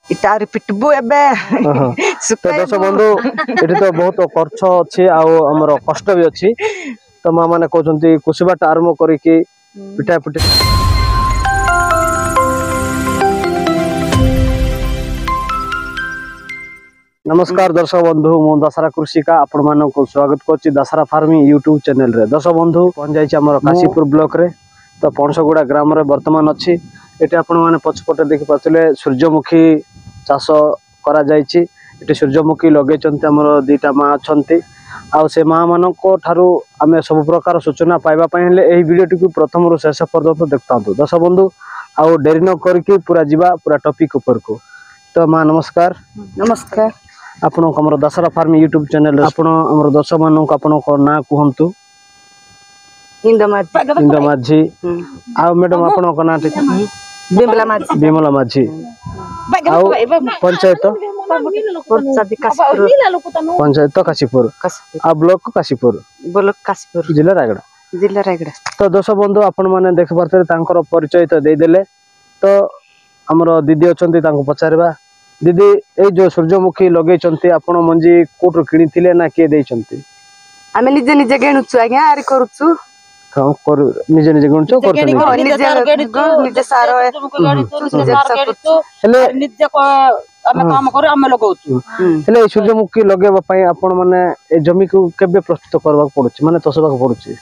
इटारी पिटबू एबे तो दर्शक बंधु ये तो बहुत खर्च अच्छी आमर कष्ट भी अच्छी तो माँ मैंने कहते कुशिबाट आरंभ करके पिटा पिटी नमस्कार दर्शक बंधु मु दशहरा कृषिका आपण मान को स्वागत करछि दशहरा फार्मिंग यूट्यूब चैनल रे। दर्शक बंधु पहुंच जाइछि हमर काशीपुर ब्लॉक रे तो पणसगुड़ा ग्राम रे वर्तमान अच्छी एटी आपण माने पछपटे देखि पाथिले सूर्यमुखी चाष करा जाइछि। एटी सूर्यमुखी लगे चंते हमर दीटा मां अछंती आ से मां मानको ठारू आमे सब प्रकार सूचना पाइबा पय हेले एही वीडियो टिकु प्रथम रु शेष पर्यंत देखतांतु। दर्शक बंधु आ डेरी न करके पूरा जीवा पूरा टॉपिक ऊपर को। तो मां नमस्कार। नमस्कार आपण हमर दशहरा फार्म यूट्यूब चैनल आपण हमर दर्शक मानक आपण को ना कहंतु। इंद माझी आ मैडम आपण को ना बिमला माझी आ पंचायत काशीपुर आ ब्लॉक काशीपुर जिला रायगढ़। तो दर्शक बंधु आपण माने देख पारते तांकर परिचय तो दे देले तो हमर दीदी अछंती तांको पचारबा। दीदी ए जो सूर्यमुखी लगे चंती आपण मंजी कोटरो किनी थिले ना के देई चंती? आमे निजे निजे गेणुछु आज्ञा आरी करूछु काम कर निजे निजे गुणचो करते निजे सारो हेले निजे को आमे काम करे आमे लगाउछु। हेले सूर्यमुखी लगेबा पई आपण माने ए जमी को केबे प्रस्तुत करबा पड़ुछि माने तसबा को पड़ुछि?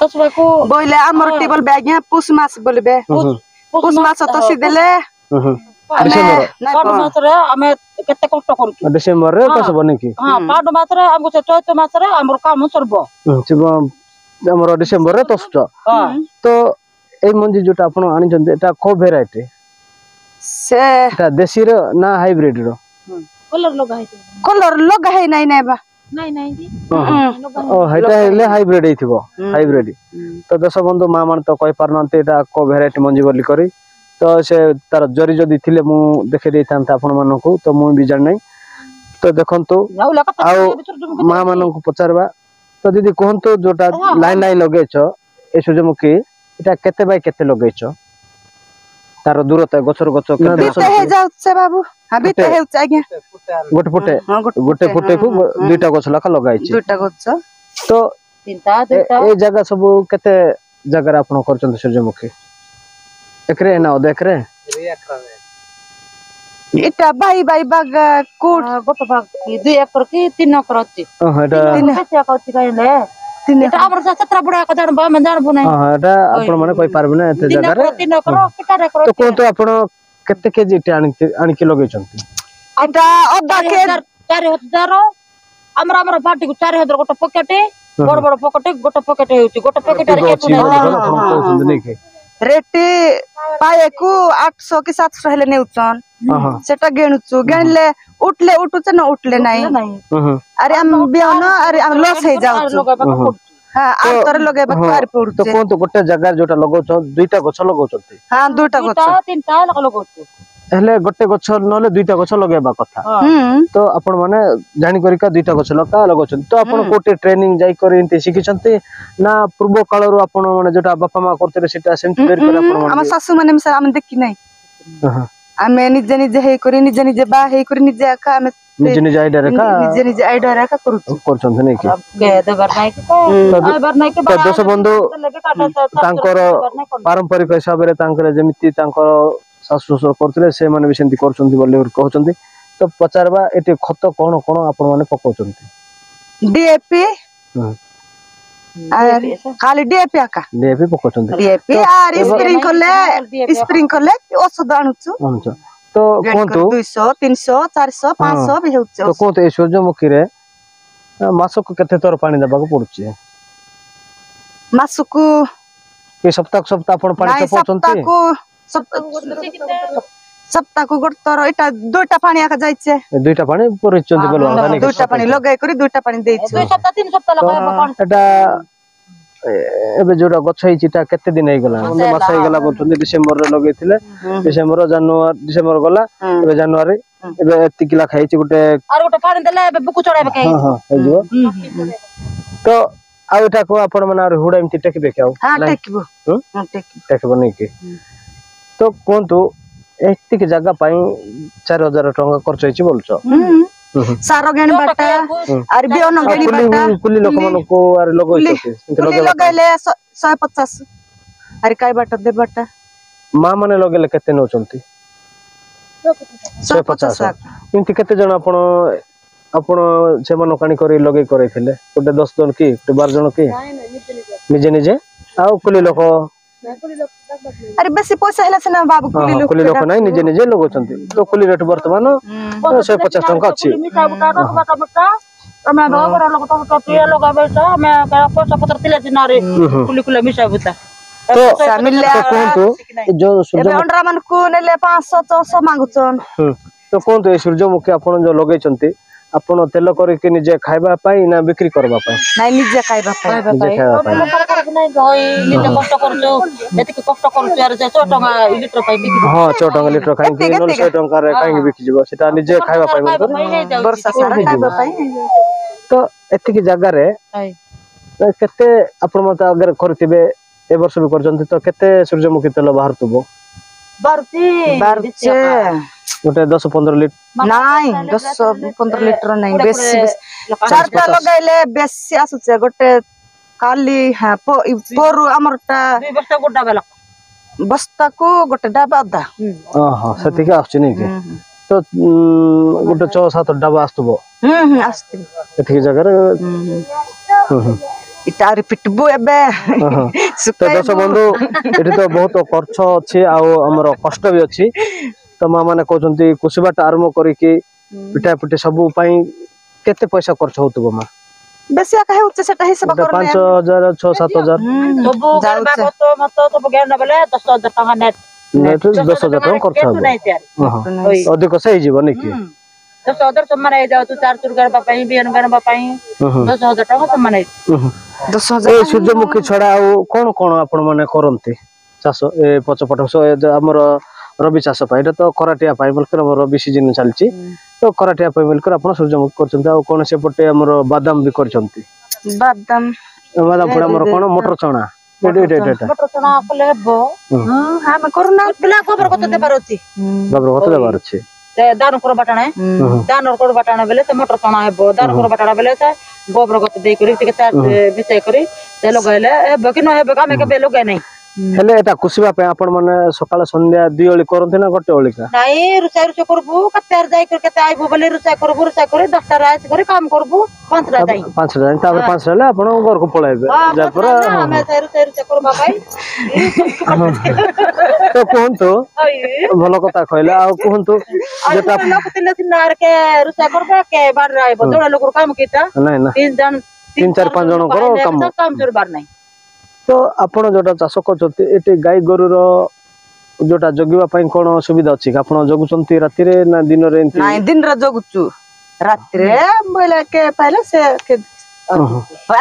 तसबा को बोइले हमर टेबल बैग या पुष मास बोलबे पुष मास तसी देले डिसेंबर मास रे आमे केते कष्ट करूछु। डिसेंबर रे तसबा नै कि हां पाड मास रे हमको चैत मास रे हमर काम सरबो हमर डिसेंबर रे तसतो। तो ए मंजी जोटा आपण आनि जंदे एटा को वेराइटी से एटा देसी रो ना हाइब्रिड रो? कलर लगा है नहीं बा नहीं दी ओ हेटा हेले हाइब्रिड हिथिबो हाइब्रिड। तो दर्शक बंधु मां मान तो कहि पारनते एटा को वेराइटी मंजी बोली करी तो से तार जरी जदी थिले मु देखे देई थांता आपण मानको तो मु भी जान नै। तो देखंतु आ मां मानको पचारबा तो दीदी कहंतु जोटा लाइन लाइन लगेछो ए सूर्यमुखी एटा केते बाय केते लगेछो तार दूरता गछर गछ केते हे जाउ से बाबू हबी ते हे आज्ञा गोटे फुटे को दुईटा गछ लखा लगाइछि दुईटा गछ तो तीनटा ए जगह सब केते जगह आपण करचन सूर्यमुखी एकरे ना देखरे इटा बाई बाग कोट गोट भाग 2 एकर की 3 एकर अछि। एटा 3 एकर अछि कहले 3 एटा हमर सतरा बुढ़ा का जानबा मैं जानबो नै। हां एटा आपण माने कहि पारबे ना एते जगह रे 3 एकर केटा एकर तो कोन तो आपण केते केजी इटा आनि के लगे चंती? एटा अदा के 4000 हमरा पार्टी को 4000 गोट पॉकेट बड़ बड़ पॉकेट गोट पॉकेट होउची गोट पॉकेट रे के रेटी पाए को 800 की 700 हेले नेउचन सेटा गेणुचु गेणले उठले उठुच न उठले नाही अरे हम बियान अरे हम लॉस हे जाउ हां आ तोरे लगेबा पार पड़ु तो कोन तो गोटे जगह जोटा लगौछ दुईटा गछ लगौछते? हां दुईटा गछ तीनटा लगौछु हेले गोटे गछ नले दुईटा गछ लगेबा कथा तो आपण माने जानि करिका दुईटा गछ लका लगौछन। तो आपण कोटे ट्रेनिंग जाई करी इनते शिखिछन्ते ना पूर्व काल रो आपण माने जोटा बापा मा करते सेटा सेमति देर करे आपण हम सासू माने मिसा हम देखि नै आमे निजे निजे हे करी निजे निजे बा हे करी निजे आका आमे निजे आइडिया रेखा करछन्ते नै कि के दबर नै के तो दस बंधु तांकर पारंपरिक हिसाब रे तांकर जेमिति तांकर सासु ससुर करथिले से माने भी सेंति करछन्ती बोले कहछन्ती। तो पचारबा एटे खत कोन कोन आपण माने पकोछन्ती? डीएपी खाली डीएपी आका डीएपी पकोछन्ती डीएपी आर स्प्रिंकले औषध आणुछु तो कोंतु 200 300 400 500 भी होछ। तो कोंतु ए सूर्यमुखी रे मासक केते तोर पानी देबा को पड़ुची? मासक के सप्ताह आपण पानी पकोछन्ती सप्ताह को गोटर एटा दुईटा पानी आका जाइछे दुईटा पानी परिचन्ती बोलवा दुईटा पानी लगाय करी दुईटा पानी देइछु 2 सप्ताह 3 सप्ताह लगाय पानी एटा एबे जोडा गछ हिचिटा केते दिन हे गला मास हे गला बोलथि डिसेंबर रे लगेथिले डिसेंबर जनवरी डिसेंबर गला एबे जनवरी एबे एतिकिला खाइछि गुटे आर गुटे पानी देले एबे बुकु चढ़ाबे खाइ हां हे जो तो आ एटा को आपण माने हुडा एमति टेकबे के हां टेकबो टेकबो नै के तो कोंतु ଏତିକି ଜାଗା ପାଇଁ 4000 ଟଙ୍କା ଖର୍ଚ୍ଚ ହେଇଛି ବୋଲଛ। ସାର ଗେଣିବାଟା ଆର ବିହନ ଗେଣିବାଟା କୁଲି ଲୋକମାନଙ୍କୁ ଆର ଲଗେଇଛନ୍ତି କୁଲି ଲଗାଇଲେ 150 ଆର କାଇ ବାଟ ଦେବାଟା ମା ମାନେ ଲଗେଇଲେ କେତେ ନଉଛନ୍ତି? 150। ଏମିତି କେତେ ଜଣ ଆପଣ ସେମାନଙ୍କୁ ଆଣି କରି ଲଗେଇ କରେଇଥିଲେ? ଗୋଟେ 10 ଜଣ କି ଗୋଟେ 12 ଜଣ କି ନିଜେ ନିଜେ ଆଉ କୁଲି ଲୋକ? ଆରେ ବେଶୀ ପଇସା ହେଲା ସିନା ବାବୁ କୁଲି ଲୋକ ନାହିଁ ନିଜେ ନିଜେ ଲଗାଉଛନ୍ତି। ତ କୁଲି ରେଟ୍ ବର୍ତ୍ତମାନ 150 ଟଙ୍କା ଅଛି। ଅଣ୍ଡରା ମାନଙ୍କୁ ନେଲେ 500 600 ମାଗୁଛନ୍। ତ କୁହନ୍ତୁ ଏ ସୂର୍ଯ୍ୟମୁଖୀ ଆପଣ ଯୋଉ ଲଗେଇଛନ୍ତି ଆପଣ ତେଲ କରିକି ନିଜେ ଖାଇବା ପାଇଁ ନା ବିକ୍ରି କରିବା ପାଇଁ? ନାଇଁ ନିଜେ ଖାଇବା ପାଇଁ। ନିଜେ ଖାଇବା ପାଇଁ। ନିଜେ କଷ୍ଟ କରୁଛୁ ଏତିକି କଷ୍ଟ କରୁଛୁ ଆର 6 ଟଙ୍କା ଲିଟର ପାଇଁ ବିକ୍ରି। ହଁ 6 ଟଙ୍କା ଲିଟର କାହିଁକି 900 ଟଙ୍କାରେ କାହିଁକି ବିକିଯିବ? ସେଟା ନିଜେ ଖାଇବା ପାଇଁ ବର୍ଷା ସାରା ଖାଇବା ପାଇଁ। ତ ଏତିକି ଜାଗାରେ କେତେ ଆପଣ ମତେ ଆଗରେ କରିଥିବେ ଏ ବର୍ଷ ବି କରିଛନ୍ତି ତ କେତେ ସୂର୍ଯ୍ୟମୁଖୀ ତେଲ ବାହାରୁଥିବ? ଗୋଟେ 10-15 ଲିଟର? ନାଇଁ 10-15 ଲିଟର ନାଇଁ ବେଶୀ ଚାରଟା ଲଗାଇଲେ ବେଶୀ ଆସୁଛି। ଗୋଟେ କାଲି ପରୁ ଆମରଟା ବସ୍ତାକୁ ଗୋଟେ ଡାବା ଅଧା। ସେତିକି ଆସୁଛି ନାଇଁ କି? ତ ଗୋଟେ 6-7 ଡାବା ଆସୁଥିବ। ଆସୁଥିବ ଏତିକି ଜାଗାରେ। ଇଟାରି ପିଟବୁ ଏବେ ତ ଦର୍ଶକ ବନ୍ଧୁ ଏଠି ତ ବହୁତ ଖର୍ଚ୍ଚ ଅଛି ଆଉ ଆମର କଷ୍ଟ ବି ଅଛି। ତ ମା ମାନେ କହୁଛନ୍ତି କୁସିବାଟା ଆରମ୍ଭ କରିକି ପିଠା ପିଠି ସବୁ ପାଇଁ କେତେ ପଇସା ଖର୍ଚ୍ଚ ହଉଥିବ ମା? ବେଶୀ ଆକା ହେଉଛି ସେଟା ହିସାବ କରୁନେ 5,000 6-7,000 ସବୁ ଗଣବା ମତ ସବୁ ଗେଣ୍ଡ ବେଲେ 10,000 ଟଙ୍କା ନେଟ 10,000 ଟଙ୍କା ଖର୍ଚ୍ଚ ହବ। ଅଧିକ ସେ ହେଇଯିବ ନାଇଁ କି? 10,000 ସମାନ ହେଇଯାଉଛି। 4 ଚୁର ଗଣବା ପାଇଁ ବିହନ ଗଣବା ପାଇଁ 10,000 ଟଙ୍କା ସମାନ ହେଇଛି। 10,000। ଏ ସୂର୍ଯ୍ୟମୁଖୀ ଛଡା ଆଉ କଣ କଣ ଆପଣ ମାନେ କରନ୍ତି ଚାଷ? ଏ ପଛପଟ ଆମର ରବି ଚାଷ ପାଇଁ ଏଇଟା ତ ଖରାଟିଆ ପାଇଁ ବୋଲିକରି ଆମର ରବି ସିଜନ ଚାଲିଛି। ତ ଖରାଟିଆ ପାଇଁ ବୋଲିକରି ଆପଣ ସୂର୍ଯ୍ୟମୁଖୀ କରୁଛନ୍ତି। ଆଉ କଣ ସେପଟେ ଆମର ବାଦାମ ବି କରିଛନ୍ତି? ବାଦାମ ପଡେ ଆମର କଣ ମଟର ଚଣା? ମଟର ଚଣା କଲେ ହେବ। ଆମେ କରୁନା ଗୋବର ଖତ ଦେବାର ଅଛି। ଗୋବର ଖତ ଦେବାର ଅଛି। ଦାନ କର ବାଟାଣେ ଦାନ କର ବାଟାଣେ ବେଲେ ସେ ମଟର ଚଣା ହେବ। ଦାନ କର ବାଟାଣା ବେଲେ ସେ ଗୋବର ଖତ ଦେଇକରି ଟିକେ ମିଶେଇ କରି ଲଗାଇଲେ ହେବ କି ନ ହେବ ଆମେ କେବେ ଲଗାଇ ନାହିଁ। ହେଲେ ଏଟା କୁସିବା ପାଇଁ ଆପଣ ମାନେ ସକାଳ ସନ୍ଧ୍ୟା 2 ଓଳି କରନ୍ତି ନା ଗୋଟେ ଓଳିକା? ନାଇଁ ରୋଷେଇ କରବୁ କେତେ ଯାଇକରି କେତେ ଆଇବୁ ବୋଲି ରୋଷେଇ କରବୁ। ରୋଷେଇ କରି 10ଟାରେ ଆସିକରି କାମ କରବୁ 5ଟା ଯାଇ। 5ଟା ଯାଇ ତାପରେ 5ଟା ହେଲେ ଆପଣ ଘରକୁ ପଳାଇବେ। ତ କୁହନ୍ତୁ ଭଲ କଥା କହିଲେ। ଆଉ କୁହନ୍ତୁ ଯେଟା ନାଇଁ ନା 3-4-5 ଜଣଙ୍କର କାମ। ତ ଆପଣ ଯୋଉଟା ଚାଷ କରୁଛନ୍ତି ଏଠି ଗାଈ ଗୋରୁର ଯୋଉଟା ଜଗିବା ପାଇଁ କଣ ସୁବିଧା ଅଛି କି? ଆପଣ ଜଗୁଛନ୍ତି ରାତିରେ ନା ଦିନରେ? ନାଇଁ ଦିନରେ ଜଗୁଛୁ। ରାତିରେ ବୋଇଲେ କେ ପାଇଲେ ସେ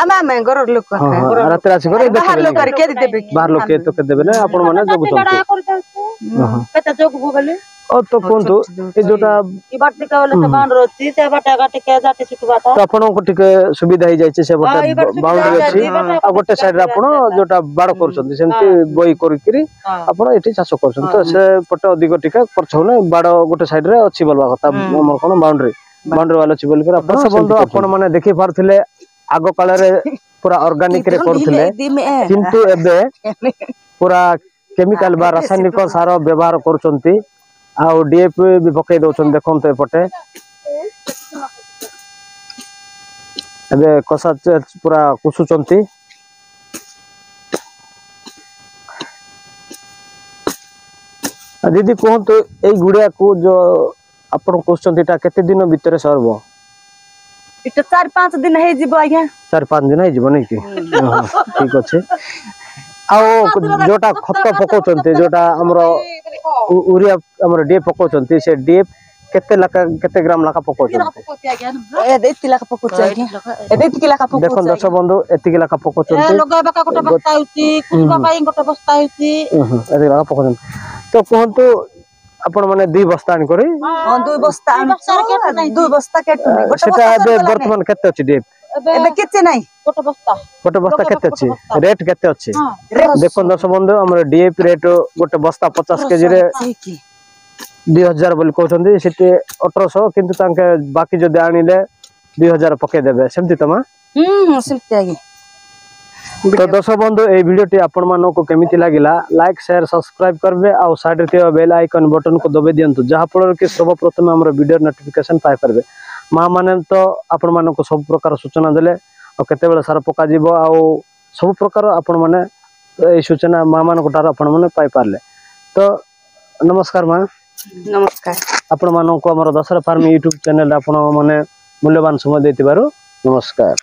ଆମେ ଘର ଲୋକ ରାତିରେ ଆସିକରି ବାହାର ଲୋକ ଦେବେ କି? ବାହାର ଲୋକ ତ ଦେବେ ନା ଆପଣ ମାନେ ଜଗୁଛନ୍ତି। କେତେ ଜଗବୁ ବୋଲି ତ କୁହନ୍ତୁ ଏ ଯୋଉଟା ଆପଣଙ୍କୁ ଟିକେ ସୁବିଧା ହେଇଯାଇଛି ସେ ଗୋଟେ ବାଉଣ୍ଡରୀ ଅଛି ଆଉ ଗୋଟେ ସାଇଡରେ ଆପଣ ଯୋଉଟା ବାଡ କରୁଛନ୍ତି ସେମିତି ବଇ କରିକିରି ଆପଣ ଏଠି ଚାଷ କରୁଛନ୍ତି। ତ ସେ ପଟେ ଅଧିକ ଟିକେ ଖର୍ଚ୍ଚ ହଉନି। ବାଡ ଗୋଟେ ସାଇଡରେ ଅଛି ବୋଲବା କଥା ଆମର କଣ ବାଉଣ୍ଡରୀ ୱାଲ ଅଛି ବୋଲି ଆପଣ ମାନେ ଦେଖି ପାରୁଥିଲେ ଆଗ କାଳରେ ପୁରା ଅର୍ଗାନିକ ରେ କରୁଥିଲେ କିନ୍ତୁ ଏବେ ପୁରା କେମିକାଲ ବା ରାସାୟନିକ ସାର ବ୍ୟବହାର କରୁଛନ୍ତି। ଆଉ DAP ବି ପକେଇ ଦଉଛନ୍ତି। ଦେଖନ୍ତୁ ଏପଟେ ଏବେ କଷା ପୁରା କୁଷୁଛନ୍ତି। ଦିଦି କୁହନ୍ତୁ ଏଇ ଗୁଡିଆକୁ ଯୋଉ ଆପଣ କହୁଛନ୍ତି ଏଟା କେତେ ଦିନ ଭିତରେ ସରିବ? ଏଟା 4-5 ଦିନ ହେଇଯିବ ଆଜ୍ଞା। 4-5 ଦିନ ହେଇଯିବ ନାଇଁ କି? ଠିକ ଅଛି। ଆଉ ଯୋଉଟା ଖତ ପକଉଛନ୍ତି ଯୋଉଟା ଆମର ୟୁରିଆ ଆମର DAP ପକଉଛନ୍ତି ସେ DAP କେତେ ଗ୍ରାମ ଲେଖା ପକଉଛନ୍ତି? ଦେଖନ୍ତୁ ଦର୍ଶକ ବନ୍ଧୁ ଏତିକି ଲେଖା ପକଉଛନ୍ତି। ଗୋଟେ ବସ୍ତା ହଉଛି କୁସିବା ପାଇଁ ଗୋଟେ ବସ୍ତା ହଉଛି। ତ କୁହନ୍ତୁ ଆପଣ ମାନେ 2 ବସ୍ତା ଆଣିକରି 2 ବସ୍ତା ଆଣୁଛୁ। 2 ବସ୍ତା କେଟୁନି ଗୋଟେ ସେଟା ବସ୍ତା ଏବେ ବର୍ତ୍ତମାନ କେତେ ଅଛି DAP? ଏବେ କିଛି ନାହିଁ। ଗୋଟେ ବସ୍ତା କେତେ ଅଛି? ରେଟ୍ କେତେ ଅଛି? ଦେଖନ୍ତୁ ଦର୍ଶକ ବନ୍ଧୁ ଆମର DAP ରେଟ୍ ଗୋଟେ ବସ୍ତା 50 କେଜି ରେ 2000 बोली कहते सीटे 1800 किंतु तांके बाकी जदि आनिले 2000 पके देबे सेमति तमा सेमती आगे तो दर्शक बंधु ए वीडियोटी आपण मानो को केमिति लागिला लाइक शेयर सब्सक्राइब करबे आ साइड रे बेल आइकन बटन को दबे दियंतु जहा फल कि सर्वप्रथम हमर वीडियो नोटिफिकेशन पाइ परबे मां माने तो आपण मानो को सब प्रकार सूचना देले आ केते बेले सार पका जीवो आ सब प्रकार आपण माने ए सूचना मां मानो को तार आपण माने पाइ पारले तो नमस्कार मां नमस्कार आपण मानो को हमर दशहरा फार्म यूट्यूब चैनल आपण माने मूल्यवान समय देतिबारु नमस्कार।